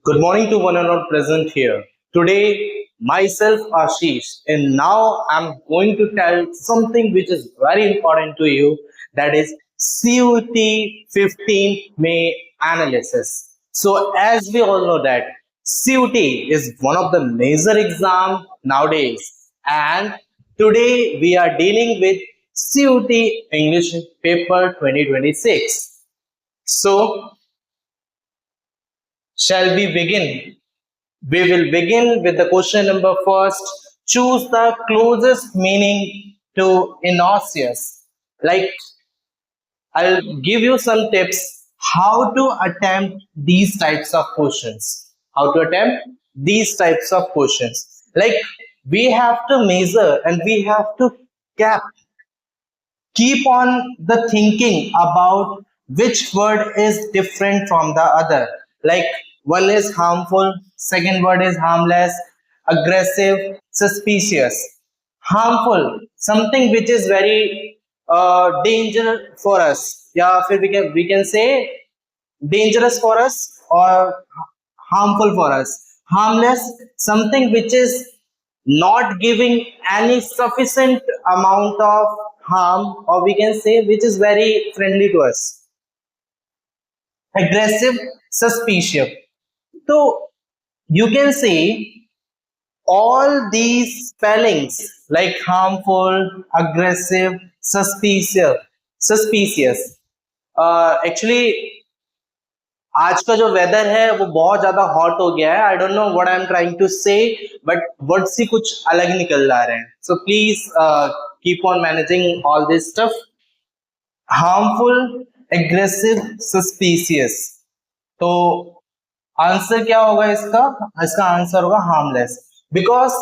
Good morning to one and all present here. Today, myself Ashish, and now I'm going to tell something which is very important to you. That is CUT 15 May analysis. So, as we all know that CUT is one of the major exam nowadays, and today we are dealing with CUT English paper 2026. So, shall we begin? We will begin with the question number first. Choose the closest meaning to innocuous. Like, I'll give you some tips how to attempt these types of questions. How to attempt these types of questions. Like, we have to measure and we have to cap keep on the thinking about which word is different from the other. Like, one is harmful, second word is harmless, aggressive, suspicious. Harmful, something which is very danger for us, या फिर we can say dangerous for us or harmful for us. Harmless, something which is not giving any sufficient amount of harm, or we can say which is very friendly to us. Aggressive, suspicious. So you can see all these spellings like harmful, aggressive, suspicious. Actually, आज का जो weather है वो बहुत ज्यादा hot हो गया है. I don't know what I am trying to say, but words ही कुछ अलग निकल जा रहे हैं. So please keep on managing all this stuff. Harmful, aggressive, suspicious. तो आंसर क्या होगा इसका? इसका आंसर होगा हार्मलेस. बिकॉज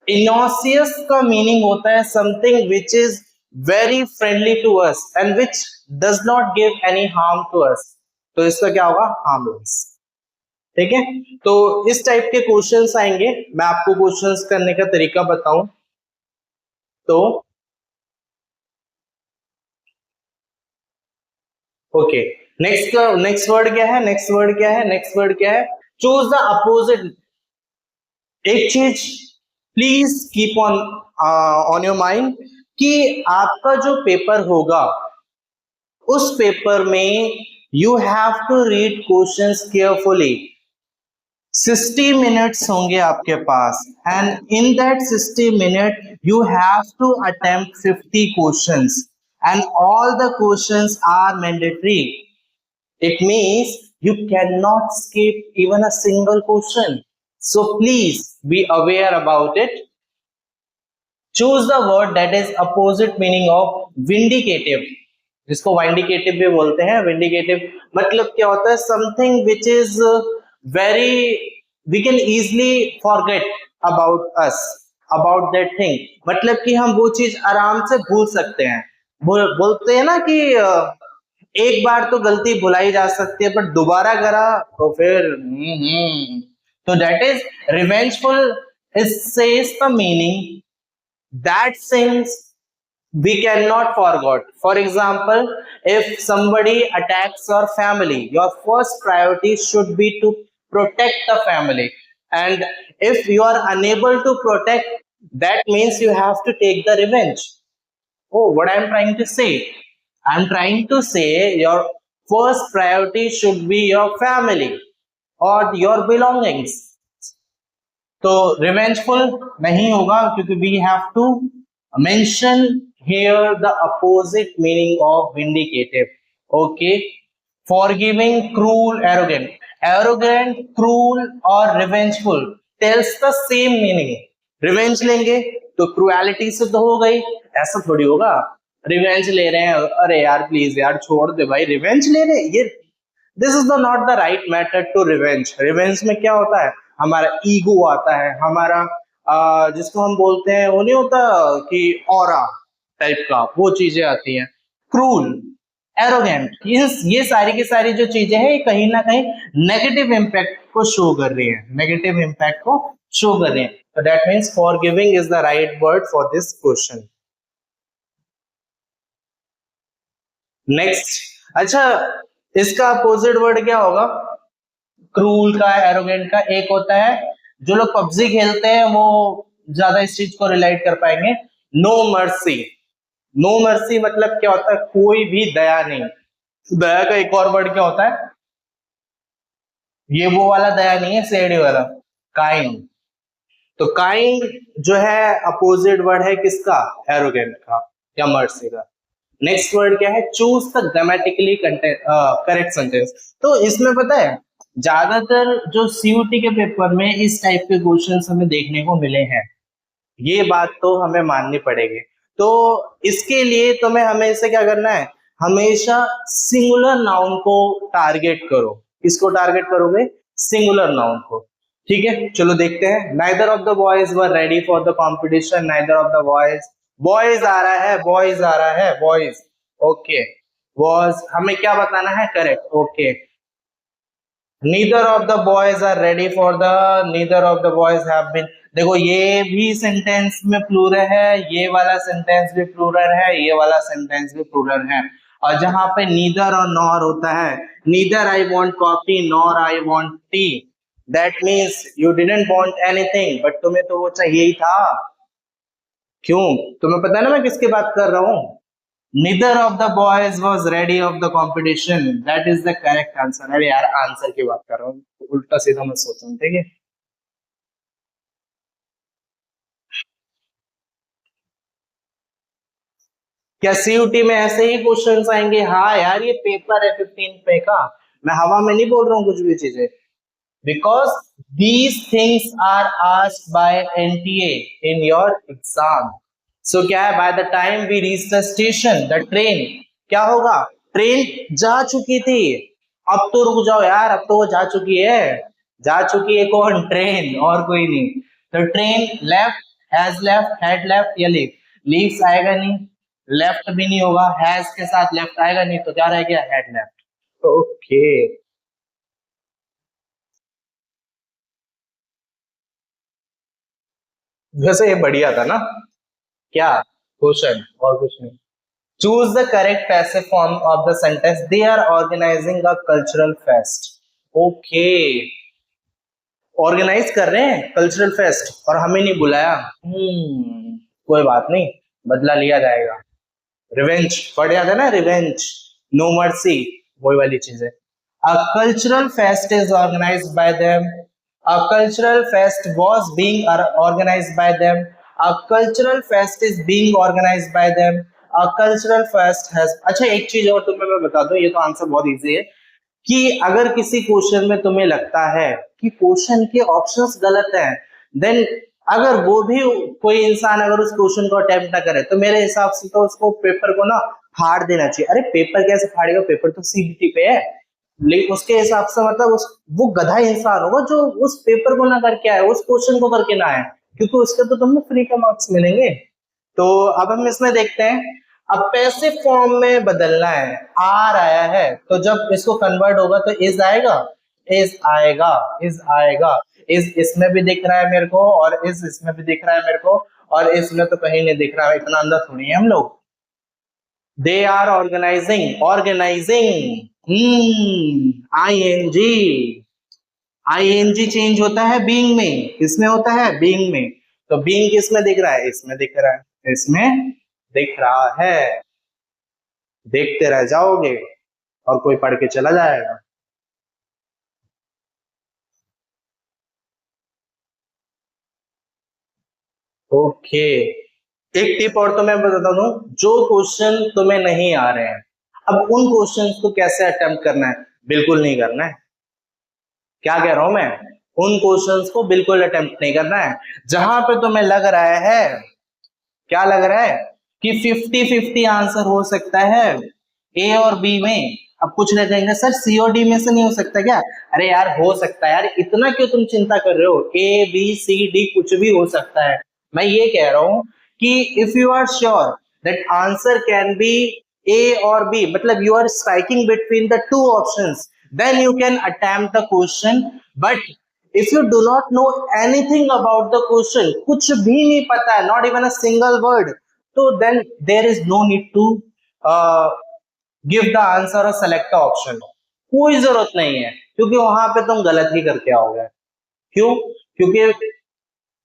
इनोसियस का मीनिंग होता है something which is very friendly to us and which does not give any harm to us. तो इसका क्या होगा? हार्मलेस. ठीक है, तो इस टाइप के क्वेश्चंस आएंगे. मैं आपको क्वेश्चंस करने का तरीका बताऊं तो ओके. नेक्स्ट वर्ड क्या है? नेक्स्ट वर्ड क्या है? Choose the opposite. एक चीज please keep on your mind कि आपका जो पेपर होगा उस पेपर में you have to read questions carefully. 60 minutes होंगे आपके पास and in that 60 minute you have to attempt 50 questions and all the questions are mandatory. It means you cannot skip even a single question. So please be aware about it. Choose the word that is opposite meaning of vindicative. जिसको vindicative भी बोलते हैं. Vindicative मतलब क्या होता है? Something which is very we can easily forget about us, about that thing. मतलब कि हम वो चीज आराम से भूल सकते हैं. बोलते हैं ना कि एक बार तो गलती भुलाई जा सकती है बट दोबारा करा तो फिर तो that is revengeful. It says the meaning that since we cannot forget. For example, if somebody attacks your family, your first priority should be to protect the family, and if you are unable to protect, that means you have to take the revenge. Oh, what I am trying to say? I'm trying to say your first priority should be your family or your belongings. तो revengeful नहीं होगा क्योंकि we have to mention here the opposite meaning of vindicative. Okay, forgiving, cruel, arrogant. Arrogant, cruel or revengeful tells the same meaning. Revenge लेंगे तो cruelty से तो हो गई, ऐसा थोड़ी होगा. रिवेंज ले रहे हैं, अरे यार प्लीज यार छोड़ दे भाई, रिवेंज ले रहे ये. This is the not the right method to revenge. Revenge में क्या होता है? हमारा ईगो आता है, हमारा जिसको हम बोलते हैं वो नहीं होता कि ऑरा टाइप का, वो चीजें आती हैं. क्रूल, एरोगेंट, ये सारी की सारी जो चीजें हैं कहीं ना कहीं नेगेटिव इम्पैक्ट को शो कर रही है, नेगेटिव इम्पैक्ट को शो कर रही है. तो that means forgiving is the right word for this question. Next, अच्छा इसका अपोजिट वर्ड क्या होगा? क्रूल का, एरोगेंट का। एक होता है, जो लोग पबजी खेलते हैं वो ज्यादा इस चीज को रिलेट कर पाएंगे, नो मर्सी। नो मर्सी मतलब क्या होता है, कोई भी दया नहीं। दया का एक और वर्ड क्या होता है, ये वो वाला दया नहीं है, सेडी वाला, काइंड। तो काइंड जो है अपोजिट वर्ड है किसका, एरोगेंट का या मर्सी का। नेक्स्ट वर्ड क्या है, choose the grammatically correct sentence. तो इसमें पता है ज्यादातर जो सीयूटी के पेपर में इस टाइप के क्वेश्चंस हमें देखने को मिले हैं, ये बात तो हमें माननी पड़ेगी। तो इसके लिए तुम्हें हमेशा क्या करना है, हमेशा सिंगुलर नाउन को टारगेट करो। किसको टारगेट करोगे, सिंगुलर नाउन को। ठीक है, चलो देखते हैं। Neither of the boys were ready for the competition, neither of the boys, boys आ रहा है, बॉयज आ रहा है, बॉयज। ओके, वॉज हमें क्या बताना है, correct. Okay, neither of the boys are ready for the, neither of the boys have been. देखो ये भी सेंटेंस में प्लूरल है, ये वाला सेंटेंस भी प्लूरल है, ये वाला सेंटेंस भी प्लूरल है। और जहां पे नीदर और नॉर होता है, neither I want coffee nor I want T, that means you didn't want anything, but तुम्हें तो वो चाहिए ही था। क्यों, तुम्हें पता है ना मैं किसकी बात कर रहा हूं। Neither of the boys was ready of the competition. That is the correct answer. अरे यार आंसर की बात कर रहा हूँ, उल्टा सीधा मत सोचो, ठीक है। क्या सीयूटी में ऐसे ही क्वेश्चंस आएंगे? हाँ यार, ये पेपर है 15 पे का, मैं हवा में नहीं बोल रहा हूँ कुछ भी चीजें। Because these things are asked by NTA in your exam. So क्या है, by the time we reach the station, the train क्या होगा, ट्रेन जा चुकी थी। अब तो रुक जाओ यार, अब तो वो जा चुकी है। जा चुकी है कौन, ट्रेन, और कोई नहीं। तो train left, has left, had left या लीव, लीव्स आएगा नहीं, लेफ्ट भी नहीं होगा, हैज के साथ लेफ्ट आएगा नहीं, तो क्या रह गया, हैड लेफ्ट। ओके, वैसे ये बढ़िया था ना, क्या क्वेश्चन, और कुछ नहीं। Choose the correct passive form of the sentence, they are organising a cultural fest. Okay, organise कर रहे हैं कल्चरल फेस्ट और हमें नहीं बुलाया। कोई बात नहीं, बदला लिया जाएगा। रिवेंज पढ़ जाता है ना, रिवेंज, नो मर्सी, वही वाली चीज है। A cultural fest is organised by them, a cultural fest was being organised by them, a cultural fest is being organised by them, a cultural fest has. अच्छा एक चीज और तुम्हें मैं बता दूं, ये तो आंसर बहुत इजी है, कि अगर किसी क्वेश्चन में तुम्हें लगता है कि क्वेश्चन के ऑप्शंस गलत हैं, देन अगर वो भी कोई इंसान अगर उस क्वेश्चन को अटेम्प्ट ना करे, तो मेरे हिसाब से तो उसको पेपर को ना फाड़ देना चाहिए। अरे पेपर कैसे फाड़ेगा, पेपर तो सीबीटी पे है। लेकिन उसके हिसाब से मतलब वो गधा इंसान होगा जो उस पेपर को ना करके आए, उस क्वेश्चन को करके ना आए, क्योंकि उसके तो तुम्हें फ्री के मार्क्स मिलेंगे। तो अब हम इसमें देखते हैं, अब पैसिव फॉर्म में बदलना है, आर आया है, तो जब इसको कन्वर्ट होगा तो इज आएगा, इज आएगा, इज आएगा। इज इसमें भी दिख रहा है मेरे को, और इज इसमें भी दिख रहा है मेरे को, और इसमें तो कहीं नहीं दिख रहा है, इतना अंदर थोड़ी है हम लोग। They are organising, organising, I N G, I N G change होता है बीइंग में, किसमें होता है, बीइंग में। तो बीइंग किसमें दिख रहा है, इसमें दिख रहा है, इसमें दिख रहा है। देखते रह जाओगे और कोई पढ़ के चला जाएगा। ओके, एक टिप और तो मैं बता दूं, जो क्वेश्चन तुम्हें नहीं आ रहे हैं, अब उन क्वेश्चंस को कैसे अटेम्प्ट करना है, बिल्कुल नहीं करना है। क्या कह रहा हूं मैं, उन क्वेश्चंस को बिल्कुल अटेम्प्ट नहीं करना है। जहां पे तुम्हें लग रहा है, क्या लग रहा है कि 50-50 आंसर हो सकता है ए और बी में। अब कुछ नहीं कहेंगे सर सी और डी में से नहीं हो सकता क्या, अरे यार हो सकता है यार, इतना क्यों तुम चिंता कर रहे हो, ए बी सी डी कुछ भी हो सकता है। मैं ये कह रहा हूं कि if you are sure that answer can be A और बी, मतलब you are striking between the two options, then you can attempt the question. But if you do not know anything about the question, कुछ भी नहीं पता है, not even a single word, तो then there is no need to uh, give the answer or select the option. कोई जरूरत नहीं है, क्योंकि वहां पे तुम गलत ही करके आओगे। क्यों? क्योंकि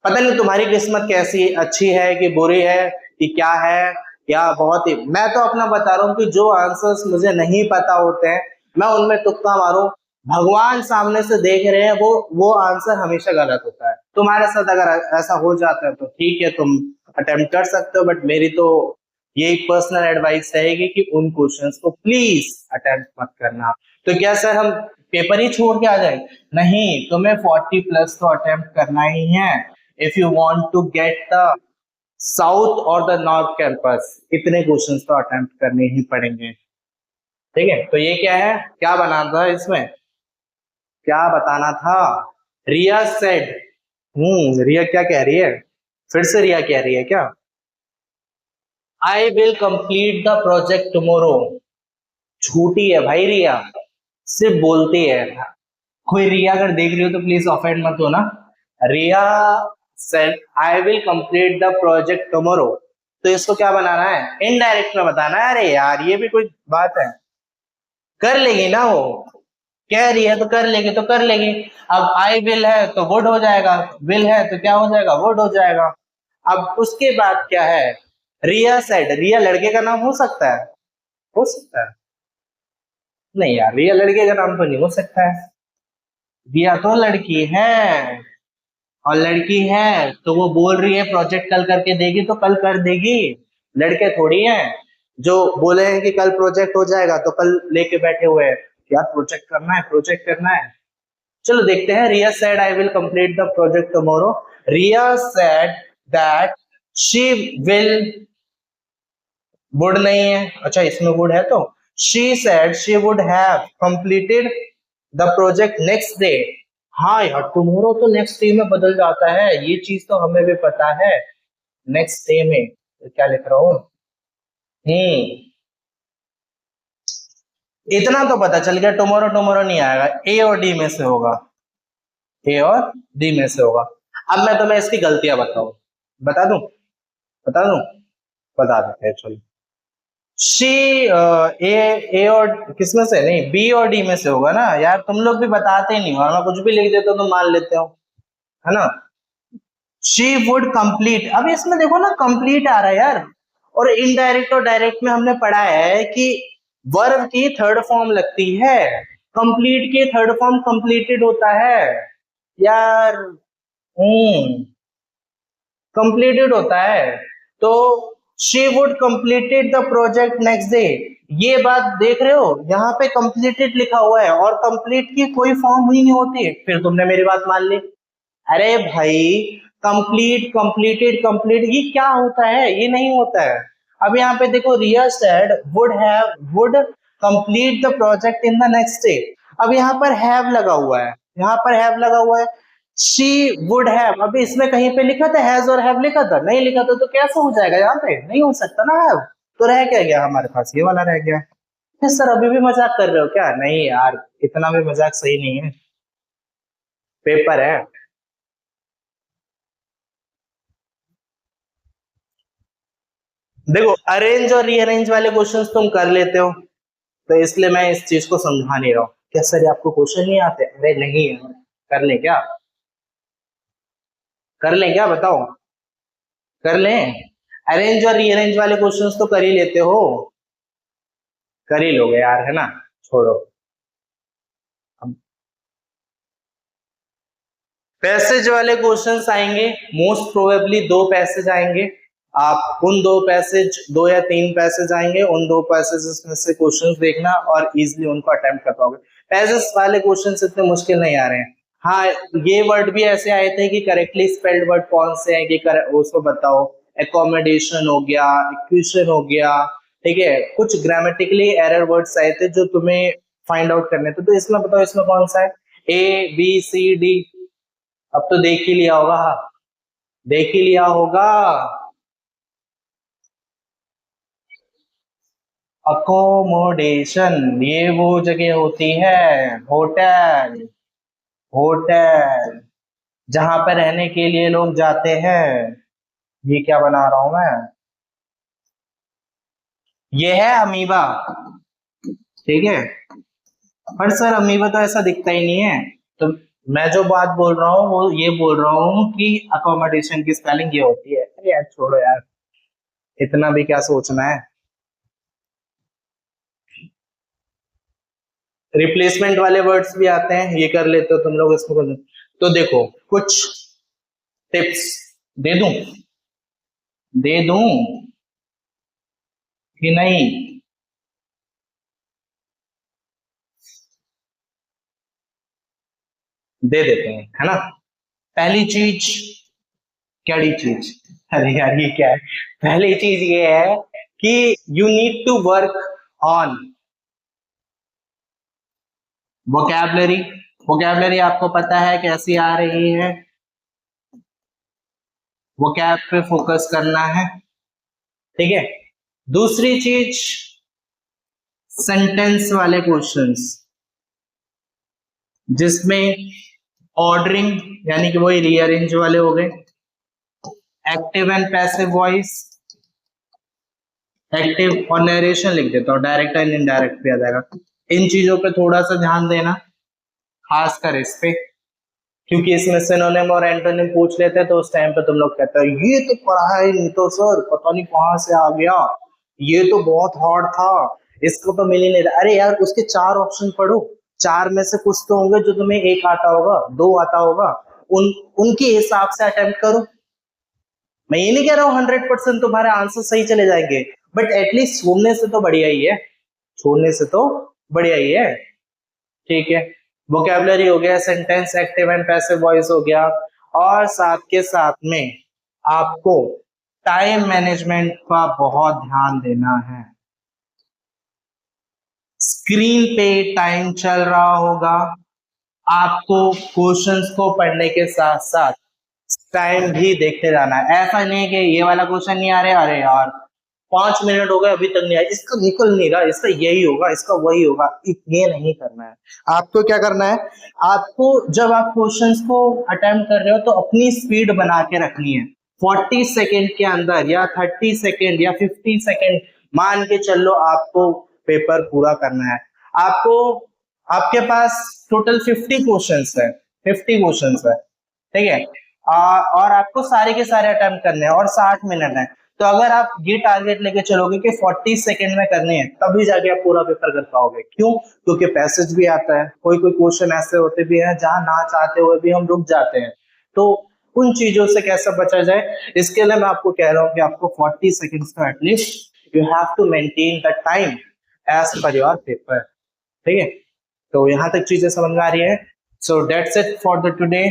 पता नहीं तुम्हारी किस्मत कैसी अच्छी है कि बुरी है कि क्या है, या बहुत ही, मैं तो अपना बता रहा हूँ कि जो आंसर्स मुझे नहीं पता होते हैं मैं उनमें तुक्का मारूं, भगवान सामने से देख रहे हैं, वो आंसर हमेशा गलत होता है। तुम्हारे साथ अगर ऐसा हो जाता है तो ठीक है, तुम अटेम्प्ट कर सकते हो, बट मेरी तो ये एक पर्सनल एडवाइस रहेगी कि उन क्वेश्चंस को प्लीज अटेम्प्ट मत करना। तो क्या सर हम पेपर ही छोड़ के आ जाए? नहीं, तुम्हें 40 प्लस तो अटेम्प्ट करना ही है if you want to get the south और द नॉर्थ कैंपस। इतने क्वेश्चंस तो अटेम्प्ट करने ही पड़ेंगे। ठीक है, तो ये क्या है, क्या बनाना था इसमें, क्या बताना था? रिया सेड, रिया क्या कह रही है? फिर से रिया कह रही है क्या? आई will complete the project tomorrow. झूठी है भाई रिया, सिर्फ बोलती है। कोई रिया अगर देख रही हो तो प्लीज ऑफेंड मत हो ना। Riya said I will complete the project tomorrow, तो इसको क्या बनाना है? इनडायरेक्ट में बताना है। अरे यार ये भी कोई बात है? कर लेगी ना वो, कह रही है तो कर लेगी तो कर लेगी। अब आई विल है तो वुड हो जाएगा, विल है तो क्या हो जाएगा? वुड हो जाएगा। अब उसके बाद क्या है? रिया सेड, रिया लड़के का नाम हो सकता है? हो सकता है? नहीं यार, रिया लड़के का नाम तो नहीं हो सकता है। रिया तो लड़की है, और लड़की है तो वो बोल रही है प्रोजेक्ट कल करके देगी तो कल कर देगी। लड़के थोड़ी हैं जो बोले हैं कि कल प्रोजेक्ट हो जाएगा तो कल लेके बैठे हुए हैं यार प्रोजेक्ट करना है, प्रोजेक्ट करना है। चलो देखते हैं। Riya said I will complete the project tomorrow. Riya said that she will, would नहीं है, अच्छा इसमें वुड है तो she said she would have completed the project next day. हाँ यार, टुमारो तो नेक्स्ट डे में बदल जाता है, ये चीज तो हमें भी पता है। नेक्स्ट डे में तो क्या लिख रहा हूँ? इतना तो पता चल गया, टुमारो टुमारो नहीं आएगा, ए और डी में से होगा, ए और डी में से होगा। अब मैं तुम्हें इसकी गलतियां बताऊं, बता दूं? बता दूं? बता देते हैं चलो। शी ए और किसमें से, नहीं बी और डी में से होगा ना यार, तुम लोग भी बताते ही नहीं हो, मैं कुछ भी लिख देता हूं तो मान लेते हो, है ना? शी वुड कंप्लीट, अब इसमें देखो ना कंप्लीट आ रहा है यार। और इनडायरेक्ट और डायरेक्ट में हमने पढ़ा है कि वर्ब की थर्ड फॉर्म लगती है, कंप्लीट की थर्ड फॉर्म कंप्लीटेड होता है यार। कंप्लीटेड होता है। तो she would completed the project next day, ये बात देख रहे हो, यहाँ पे कंप्लीटेड लिखा हुआ है और कंप्लीट की कोई फॉर्म ही नहीं होती, फिर तुमने मेरी बात मान ली। अरे भाई, कंप्लीट कंप्लीटेड कंप्लीट ये क्या होता है? ये नहीं होता है। अब यहाँ पे देखो, Riya said would complete the project in the next day. अब यहाँ पर हैव लगा हुआ है, यहाँ पर हैव लगा हुआ है। शी वुड हैव, अभी इसमें कहीं पे लिखा था हैज और हैव लिखा था? नहीं लिखा था, तो कैसे हो जाएगा? यहाँ पे नहीं हो सकता ना हैव, तो रह क्या गया हमारे पास? ये वाला रह गया। फिर सर अभी भी मजाक कर रहे हो क्या? नहीं यार, इतना भी मजाक सही नहीं है, पेपर है। देखो, अरेंज और रीअरेंज वाले क्वेश्चंस तुम कर लेते हो, तो इसलिए मैं इस चीज को समझा नहीं रहा हूँ। क्या सर ये आपको क्वेश्चन नहीं आते? अरे नहीं है, कर ले क्या? कर ले क्या, बताओ? कर लें? अरेंज और रीअरेंज वाले क्वेश्चंस तो कर ही लेते हो, कर ही लोगे यार, है ना? छोड़ो। अब पैसेज वाले क्वेश्चंस आएंगे, मोस्ट प्रोबेबली दो पैसेज आएंगे। आप उन दो पैसेज, दो या तीन पैसेज आएंगे, उन दो पैसेज में से क्वेश्चंस देखना और इजीली उनको अटेम्प्ट कर पाओगे। पैसेज वाले क्वेश्चंस इतने मुश्किल नहीं आ रहे हैं। हाँ, ये वर्ड भी ऐसे आए थे कि करेक्टली स्पेल्ड वर्ड कौन से हैं कि उसको बताओ। एकोमोडेशन हो गया, इक्वेशन हो गया, ठीक है, कुछ ग्रामेटिकली एरर वर्ड्स आए थे जो तुम्हें फाइंड आउट करने थे, तो इसमें बताओ इसमें कौन सा है? ए बी सी डी, अब तो देख ही लिया होगा, हाँ देख ही लिया होगा। अकोमोडेशन ये वो जगह होती है, होटल, होटल जहां पर रहने के लिए लोग जाते हैं। ये क्या बना रहा हूं मैं? ये है अमीबा, ठीक है। पर सर अमीबा तो ऐसा दिखता ही नहीं है। तो मैं जो बात बोल रहा हूँ वो ये बोल रहा हूँ कि अकोमोडेशन की स्पेलिंग ये होती है। अरे यार छोड़ो यार, इतना भी क्या सोचना है। रिप्लेसमेंट वाले वर्ड्स भी आते हैं, ये कर लेते हो तुम लोग इसको कर लेते हो। तो देखो कुछ टिप्स दे दूं, दे दूं कि नहीं? दे देते हैं, है ना। पहली चीज, कैडी चीज, अरे यार ये क्या है। पहली चीज ये है कि you need to work on vocabulary. Vocabulary आपको पता है कैसी आ रही है, वोकैब पे फोकस करना है, ठीक है। दूसरी चीज, सेंटेंस वाले क्वेश्चंस जिसमें ऑर्डरिंग यानी कि वही रीअरेंज वाले हो गए। Active and passive voice, active और नरेशन लिख देता हूँ, डायरेक्ट एंड इनडायरेक्ट भी आ जाएगा। इन चीजों पे थोड़ा सा ध्यान देना, खासकर इस पे, क्योंकि इसमें सिनोनिम और एंटोनिम पूछ लेते हैं तो उस टाइम पे तुम लोग कहते हो ये तो पढ़ा ही नहीं तो सर, पता नहीं कहां से आ गया, ये तो बहुत हार्ड था, इसको तो मिल ही नहीं रहा। अरे यार उसके चार ऑप्शन पढ़ो, चार में से कुछ तो होंगे जो तुम्हें एक आता होगा, दो आता होगा, उन उनके हिसाब से अटेम्प्ट करो। मैं ये नहीं कह रहा हूँ 100% तुम्हारे आंसर सही चले जाएंगे, बट एटलीस्ट छोड़ने से तो बढ़िया ही है, छोड़ने से तो बढ़िया ही है, ठीक है। वोकैबुलरी हो गया, sentence, active and passive voice हो गया, और साथ के साथ में आपको टाइम मैनेजमेंट का बहुत ध्यान देना है। स्क्रीन पे टाइम चल रहा होगा, आपको क्वेश्चंस को पढ़ने के साथ साथ टाइम भी देखते जाना है। ऐसा नहीं है कि ये वाला क्वेश्चन नहीं आ रहा, अरे यार 5 मिनट हो गए अभी तक नहीं आया, इसका निकल नहीं रहा, इसका यही होगा, इसका वही होगा, ये नहीं करना है। आपको क्या करना है, आपको जब आप क्वेश्चंस को अटेम्प्ट कर रहे हो तो अपनी स्पीड बना के रखनी है। 40 सेकेंड के अंदर या 30 सेकेंड या 50 सेकेंड मान के चल लो, आपको पेपर पूरा करना है। आपको, आपके पास टोटल 50 क्वेश्चंस है, 50 क्वेश्चंस है, ठीक है। और आपको सारे के सारे अटेम्प्ट करने हैं और 60 मिनट है। तो अगर आप ये टारगेट लेके चलोगे कि 40 सेकेंड में करने हैं, तभी जाके आप पूरा पेपर कर पाओगे। क्यों? क्योंकि पैसेज भी आता है, कोई कोई क्वेश्चन ऐसे होते भी हैं जहां ना चाहते हुए भी हम रुक जाते हैं। तो उन चीजों से कैसे बचा जाए, इसके लिए मैं आपको कह रहा हूँ कि आपको 40 सेकेंड्स का at least you have to maintain the time as per your paper, ठीक है। तो यहां तक चीजें समझ में आ रही है। So that's it for the today.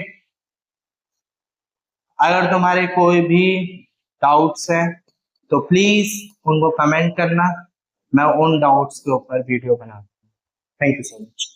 अगर तुम्हारे कोई भी डाउट्स हैं तो प्लीज उनको कमेंट करना, मैं उन डाउट्स के ऊपर वीडियो बनाऊंगा। Thank you so much.